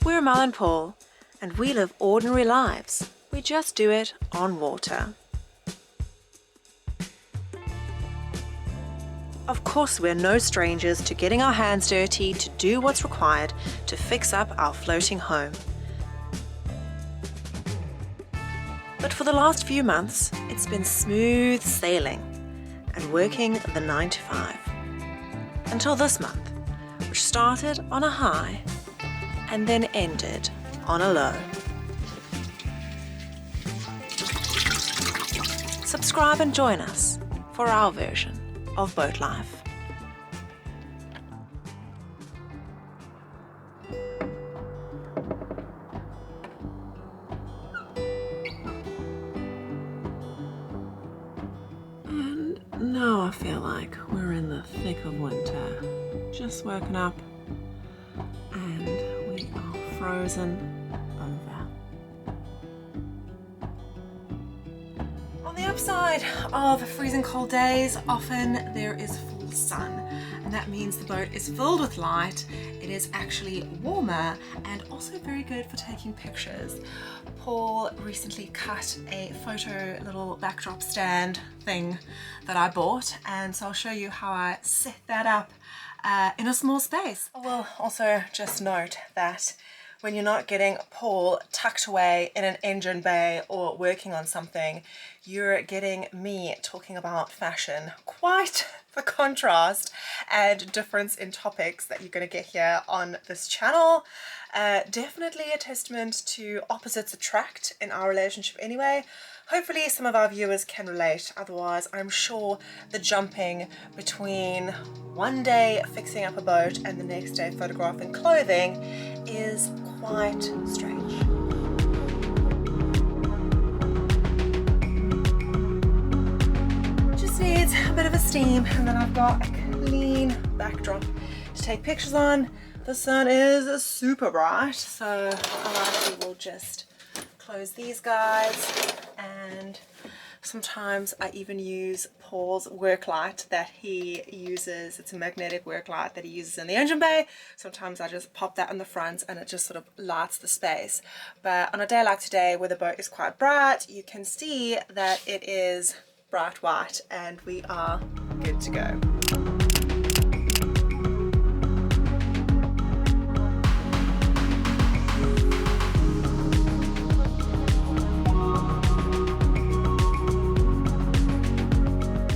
We're Mel and Paul, and we live ordinary lives. We just do it on water. Of course, we're no strangers to getting our hands dirty to do what's required to fix up our floating home. But for the last few months, it's been smooth sailing and working the 9 to 5. Until this month, which started on a high and then ended on a low. Subscribe and join us for our version of boat life. And now I feel like we're in the thick of winter. Just woken up and we are frozen over. On the upside of freezing cold days, often there is full sun, and that means the boat is filled with light. It is actually warmer and also very good for taking pictures. Paul recently cut a photo little backdrop stand thing that I bought, and so I'll show you how I set that up in a small space. I will also just note that when you're not getting Paul tucked away in an engine bay or working on something, you're getting me talking about fashion. Quite the contrast and difference in topics that you're going to get here on this channel. Definitely a testament to opposites attract in our relationship anyway. Hopefully some of our viewers can relate, otherwise I'm sure the jumping between one day fixing up a boat and the next day photographing clothing is quite strange. Just needs a bit of a steam, and then I've got a clean backdrop to take pictures on. The sun is super bright, so I likely will just close these guys, and sometimes I even use Paul's work light that he uses. It's a magnetic work light that he uses in the engine bay. Sometimes I just pop that on the front and it just sort of lights the space. But on a day like today where the boat is quite bright, you can see that it is bright white and we are good to go.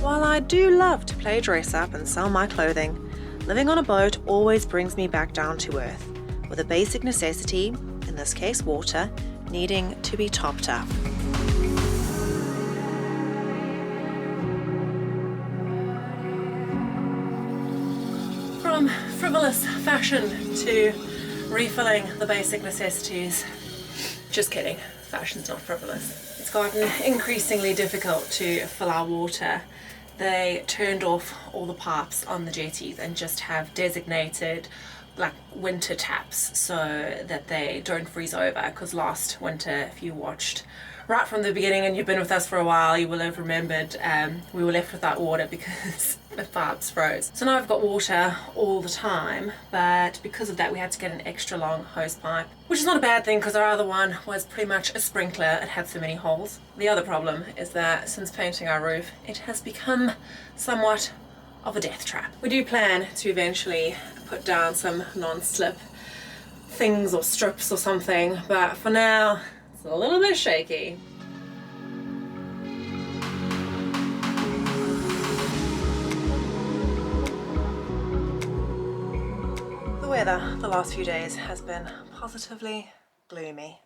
While I do love to play dress up and sell my clothing, living on a boat always brings me back down to earth, with a basic necessity, in this case water, needing to be topped up. From frivolous fashion to refilling the basic necessities. Just kidding, fashion's not frivolous. It's gotten increasingly difficult to fill our water. They turned off all the pipes on the jetties and just have designated like winter taps so that they don't freeze over, because last winter, if you watched right from the beginning and you've been with us for a while, you will have remembered we were left without water because the pipes froze. So now I've got water all the time, but because of that we had to get an extra long hose pipe, which is not a bad thing because our other one was pretty much a sprinkler. It had so many holes. The other problem is that since painting our roof, it has become somewhat of a death trap. We do plan to eventually put down some non-slip things or strips or something, but for now it's a little bit shaky. The weather the last few days has been positively gloomy.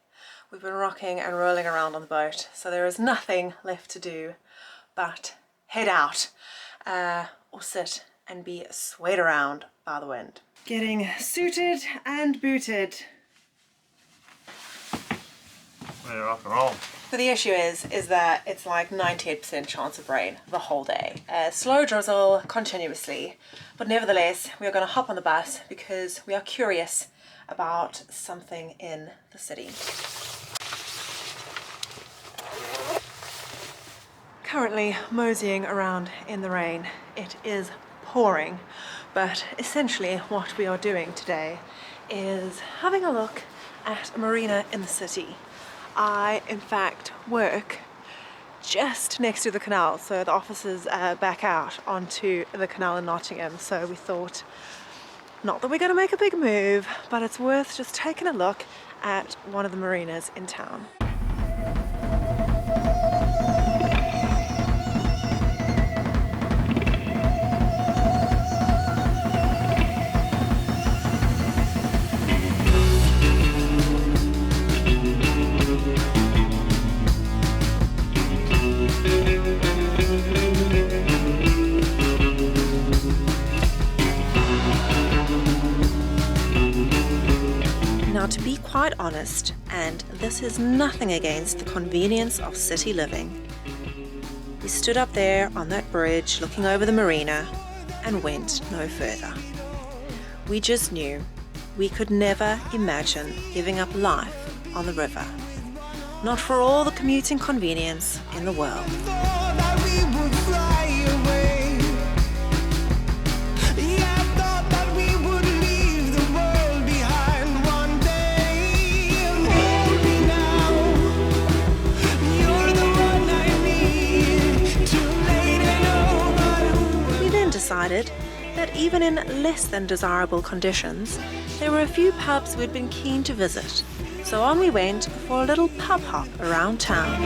We've been rocking and rolling around on the boat, so there is nothing left to do but head out or sit and be swayed around by the wind. Getting suited and booted. Ready to rock and roll. But the issue is that it's like 98% chance of rain the whole day. Slow drizzle continuously, but nevertheless we are going to hop on the bus because we are curious about something in the city. Currently moseying around in the rain. It is pouring, but essentially what we are doing today is having a look at a marina in the city. I, in fact, work just next to the canal, so the offices back out onto the canal in Nottingham, so we thought, not that we're going to make a big move, but it's worth just taking a look at one of the marinas in town. Now, to be quite honest, and this is nothing against the convenience of city living, we stood up there on that bridge looking over the marina and went no further. We just knew we could never imagine giving up life on the river, not for all the commuting convenience in the world. Decided that even in less than desirable conditions, there were a few pubs we'd been keen to visit. So on we went for a little pub hop around town.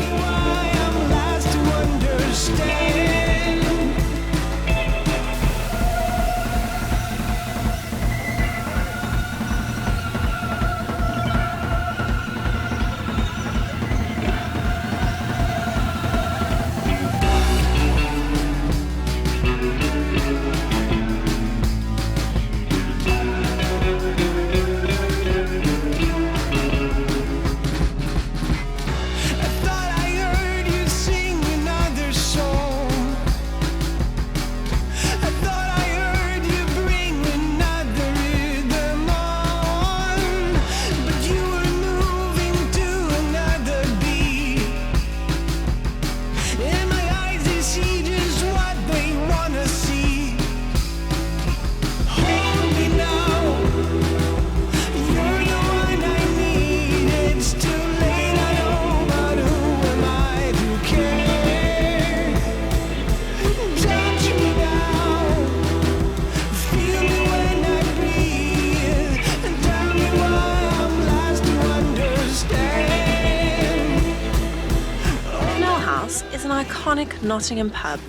Is an iconic Nottingham pub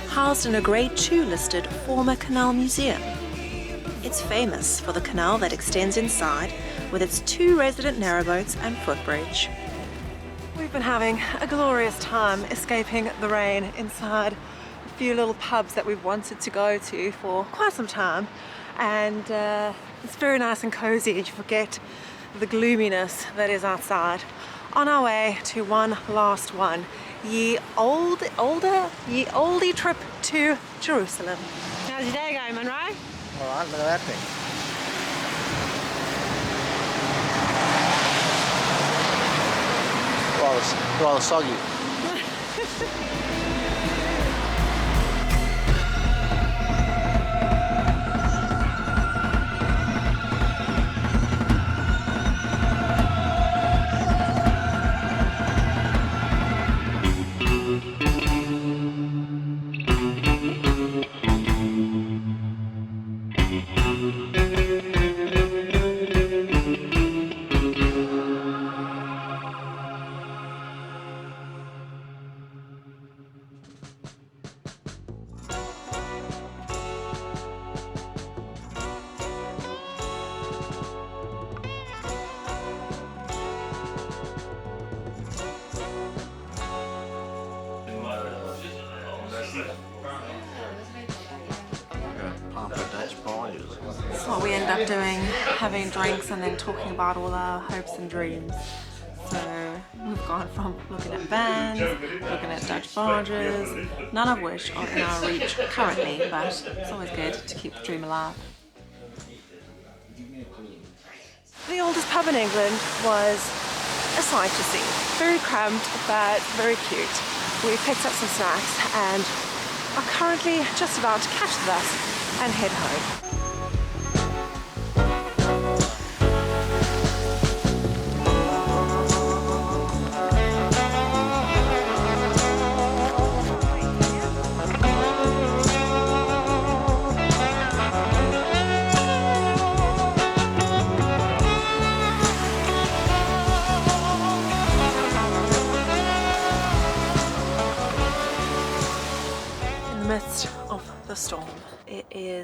housed in a Grade 2 listed former canal museum. It's famous for the canal that extends inside with its 2 resident narrowboats and footbridge. We've been having a glorious time escaping the rain inside a few little pubs that we've wanted to go to for quite some time, and it's very nice and cozy and you forget the gloominess that is outside. On our way to one last one, ye oldie trip to Jerusalem. How's your day going, Monroe? Alright, look at that thing. Rather soggy. That's what we end up doing, having drinks and then talking about all our hopes and dreams. So we've gone from looking at vans, looking at Dutch barges, none of which are in our reach currently, but it's always good to keep the dream alive. The oldest pub in England was a sight to see. Very cramped, but very cute. We picked up some snacks and are currently just about to catch the bus and head home.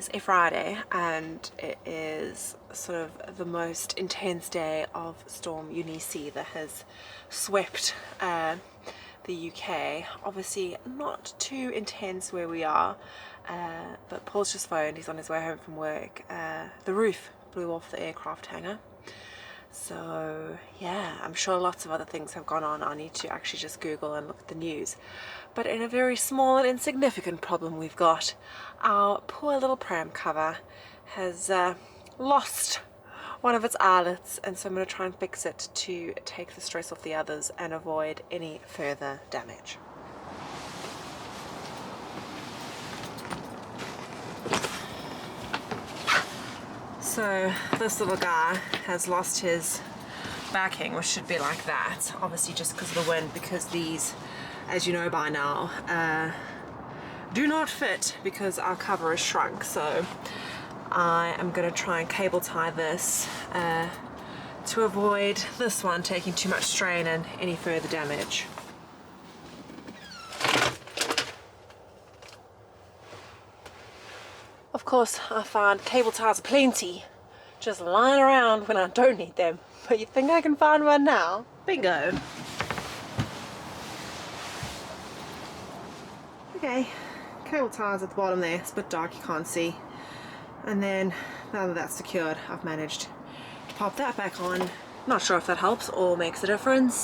is a Friday and it is sort of the most intense day of Storm Eunice that has swept the UK. Obviously not too intense where we are, but Paul's just phoned, he's on his way home from work. The roof blew off the aircraft hangar. So yeah, I'm sure lots of other things have gone on. I need to actually just Google and look at the news. But in a very small and insignificant problem we've got, our poor little pram cover has lost one of its eyelets, and so I'm going to try and fix it to take the stress off the others and avoid any further damage. So this little guy has lost his backing, which should be like that, obviously just because of the wind, because these, as you know by now, do not fit because our cover is shrunk. So I am going to try and cable tie this to avoid this one taking too much strain and any further damage. Of course, I find cable ties aplenty just lying around when I don't need them. But you think I can find one now? Bingo! Okay, cable ties at the bottom there. It's a bit dark, you can't see. And then, now that that's secured, I've managed to pop that back on. Not sure if that helps or makes a difference.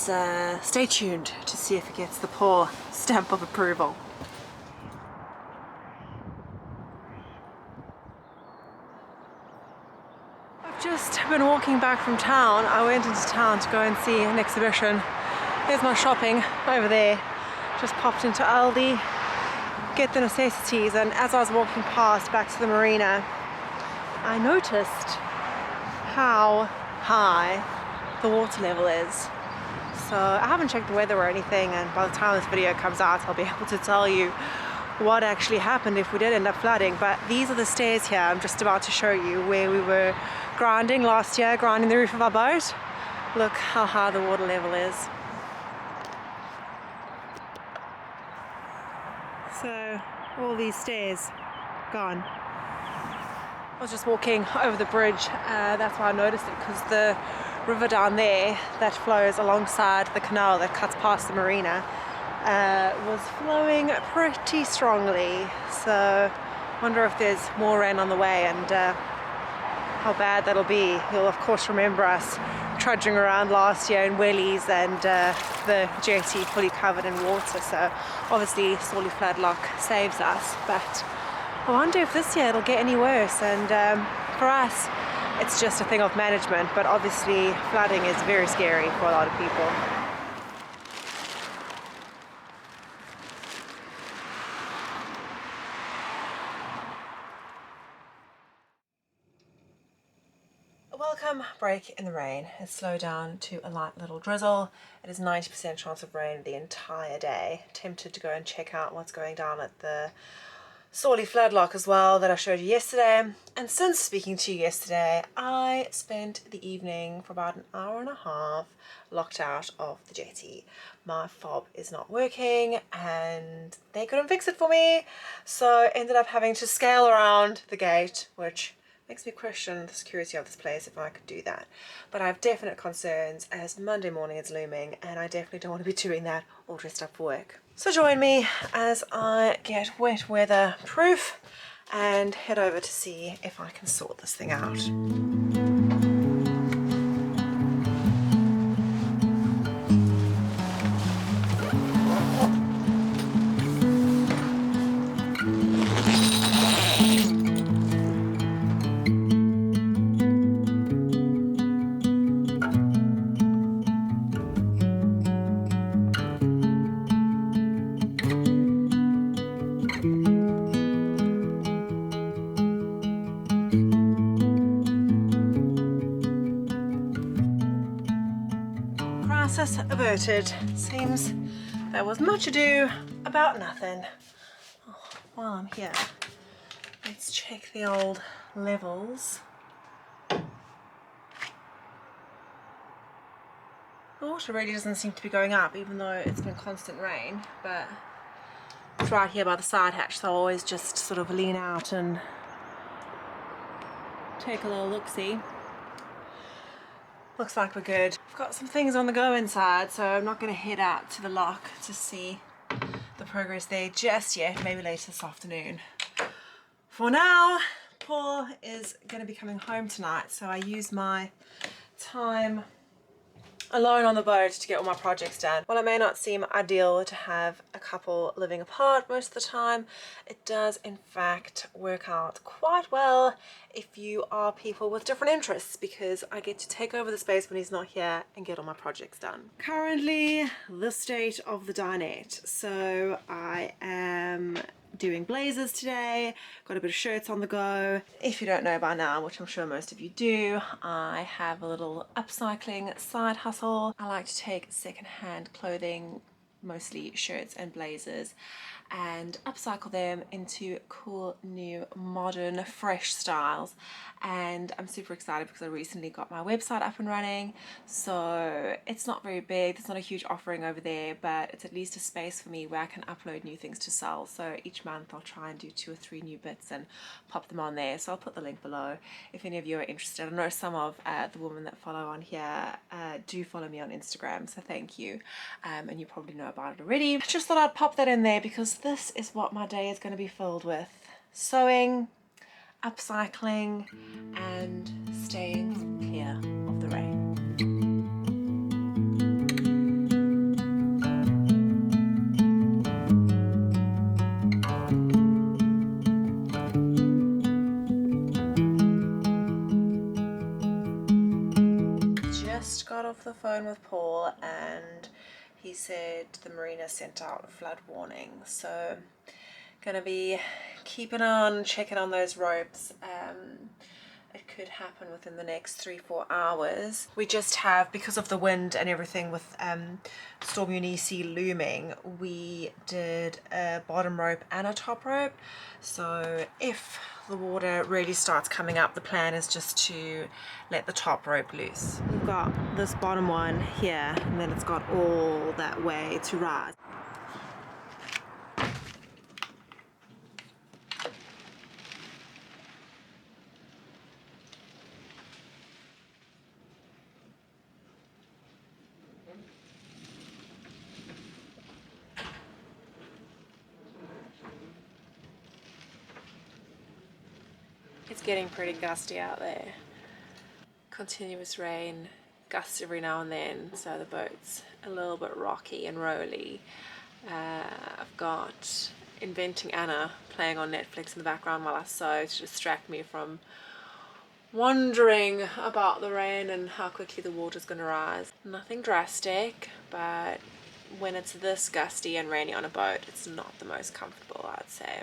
Stay tuned to see if it gets the Paul stamp of approval. Just been walking back from town. I went into town to go and see an exhibition. Here's my shopping over there. Just popped into Aldi, get the necessities, and as I was walking past back to the marina, I noticed how high the water level is. So I haven't checked the weather or anything, and by the time this video comes out I'll be able to tell you what actually happened if we did end up flooding. But these are the stairs here I'm just about to show you where we were grinding last year, grinding the roof of our boat. Look how high the water level is. So all these stairs gone. I was just walking over the bridge, that's why I noticed it, because the river down there that flows alongside the canal that cuts past the marina was flowing pretty strongly. So I wonder if there's more rain on the way and how bad that'll be. You'll of course remember us trudging around last year in wellies and the jetty fully covered in water, so obviously Sorley Floodlock saves us, but I wonder if this year it'll get any worse. And for us it's just a thing of management, but obviously flooding is very scary for a lot of people. Welcome break in the rain. It's slowed down to a light little drizzle. It is 90% chance of rain the entire day. Tempted to go and check out what's going down at the Sorley Floodlock as well that I showed you yesterday. And since speaking to you yesterday, I spent the evening for about an hour and a half locked out of the jetty. My fob is not working and they couldn't fix it for me, so ended up having to scale around the gate, which makes me question the security of this place if I could do that. But I have definite concerns as Monday morning is looming and I definitely don't want to be doing that all dressed up for work. So join me as I get wet weather proof and head over to see if I can sort this thing out. Crisis averted. Seems there was much ado about nothing. Oh, while I'm here, let's check the old levels. The water really doesn't seem to be going up, even though it's been constant rain, but it's right here by the side hatch, so I always just sort of lean out and take a little look-see. Looks like we're good. I've got some things on the go inside, so I'm not going to head out to the lock to see the progress there just yet, maybe later this afternoon. For now, Paul is going to be coming home tonight, so I use my time alone on the boat to get all my projects done. While it may not seem ideal to have a couple living apart most of the time, it does in fact work out quite well if you are people with different interests, because I get to take over the space when he's not here and get all my projects done. Currently, the state of the dinette. So I am doing blazers today, got a bit of shirts on the go. If you don't know by now, which I'm sure most of you do, I have a little upcycling side hustle. I like to take secondhand clothing, mostly shirts and blazers, and upcycle them into cool, new, modern, fresh styles. And I'm super excited because I recently got my website up and running. So it's not very big, there's not a huge offering over there, but it's at least a space for me where I can upload new things to sell. So each month I'll try and do 2 or 3 new bits and pop them on there. So I'll put the link below if any of you are interested. I know some of the women that follow on here do follow me on Instagram, so thank you. And you probably know about it already. I just thought I'd pop that in there because this is what my day is going to be filled with: sewing, upcycling, and staying clear of the rain. Just got off the phone with Paul and he said the marina sent out a flood warning, so gonna be keeping on checking on those ropes. It could happen within the next 3-4 hours. We just have, because of the wind and everything with Storm Eunice looming, we did a bottom rope and a top rope. So if the water really starts coming up, the plan is just to let the top rope loose. We've got this bottom one here, and then it's got all that way to rise. It's getting pretty gusty out there. Continuous rain, gusts every now and then, so the boat's a little bit rocky and rolly. I've got Inventing Anna playing on Netflix in the background while I sew to distract me from wondering about the rain and how quickly the water's going to rise. Nothing drastic, but when it's this gusty and rainy on a boat, it's not the most comfortable, I'd say.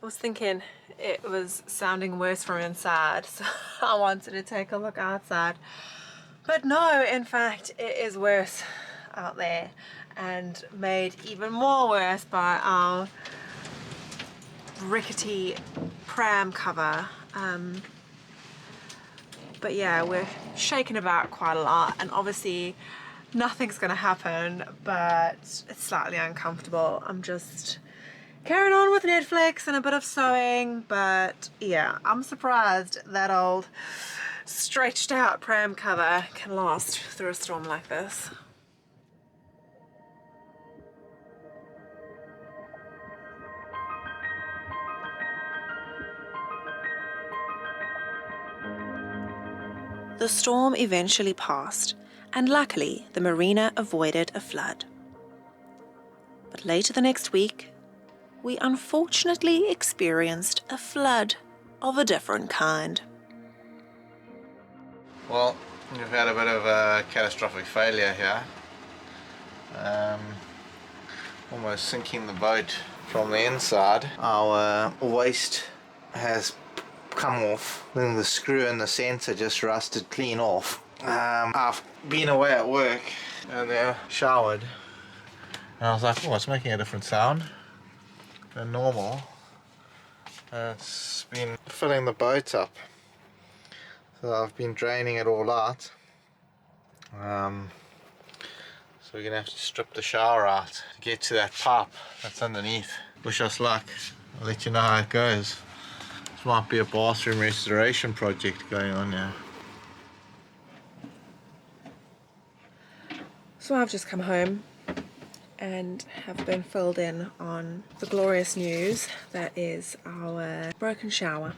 I was thinking it was sounding worse from inside, so I wanted to take a look outside. But no, in fact, it is worse out there, and made even more worse by our rickety pram cover. But yeah, we're shaking about quite a lot, and obviously nothing's gonna happen, but it's slightly uncomfortable. I'm just carrying on with Netflix and a bit of sewing, but yeah, I'm surprised that old stretched out pram cover can last through a storm like this. The storm eventually passed, and luckily the marina avoided a flood. But later the next week, we unfortunately experienced a flood of a different kind. Well, we've had a bit of a catastrophic failure here. Almost sinking the boat from the inside. Our waste has come off, then the screw and the sensor just rusted clean off. I've been away at work and then showered, and I was like, oh, it's making a different sound than normal. It's been filling the boat up, so I've been draining it all out. So we're gonna have to strip the shower out to get to that pipe that's underneath. Wish us luck. I'll let you know how it goes. This might be a bathroom restoration project going on now. So I've just come home and have been filled in on the glorious news that is our broken shower.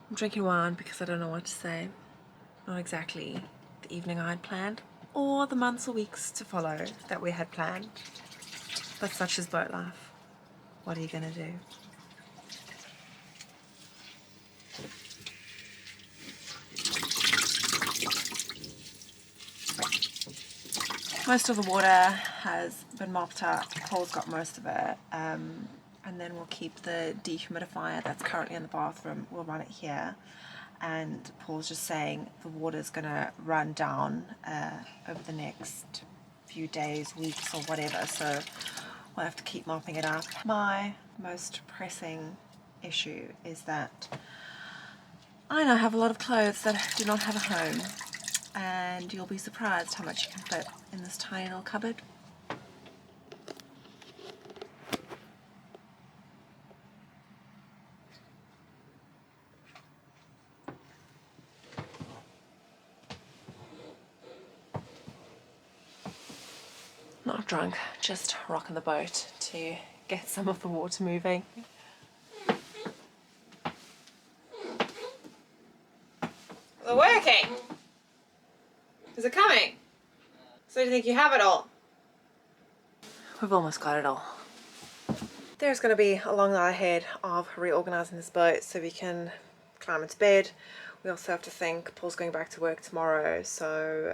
I'm drinking wine because I don't know what to say. Not exactly the evening I had planned, or the months or weeks to follow that we had planned. But such is boat life. What are you gonna do? Most of the water has been mopped up. Paul's got most of it. And then we'll keep the dehumidifier that's currently in the bathroom. We'll run it here. And Paul's just saying the water's gonna run down over the next few days, weeks or whatever, so we'll have to keep mopping it up. My most pressing issue is that I now have a lot of clothes that do not have a home, and you'll be surprised how much you can fit in this tiny little cupboard. Not drunk, just rocking the boat to get some of the water moving. Is it working? Is it coming? So do you think you have it all? We've almost got it all. There's going to be a long night ahead of reorganising this boat so we can climb into bed. We also have to think, Paul's going back to work tomorrow, so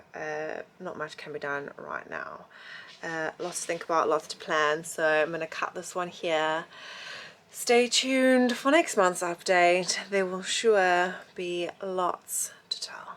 not much can be done right now. Lots to think about, lots to plan, so I'm going to cut this one here. Stay tuned for next month's update. There will sure be lots to tell.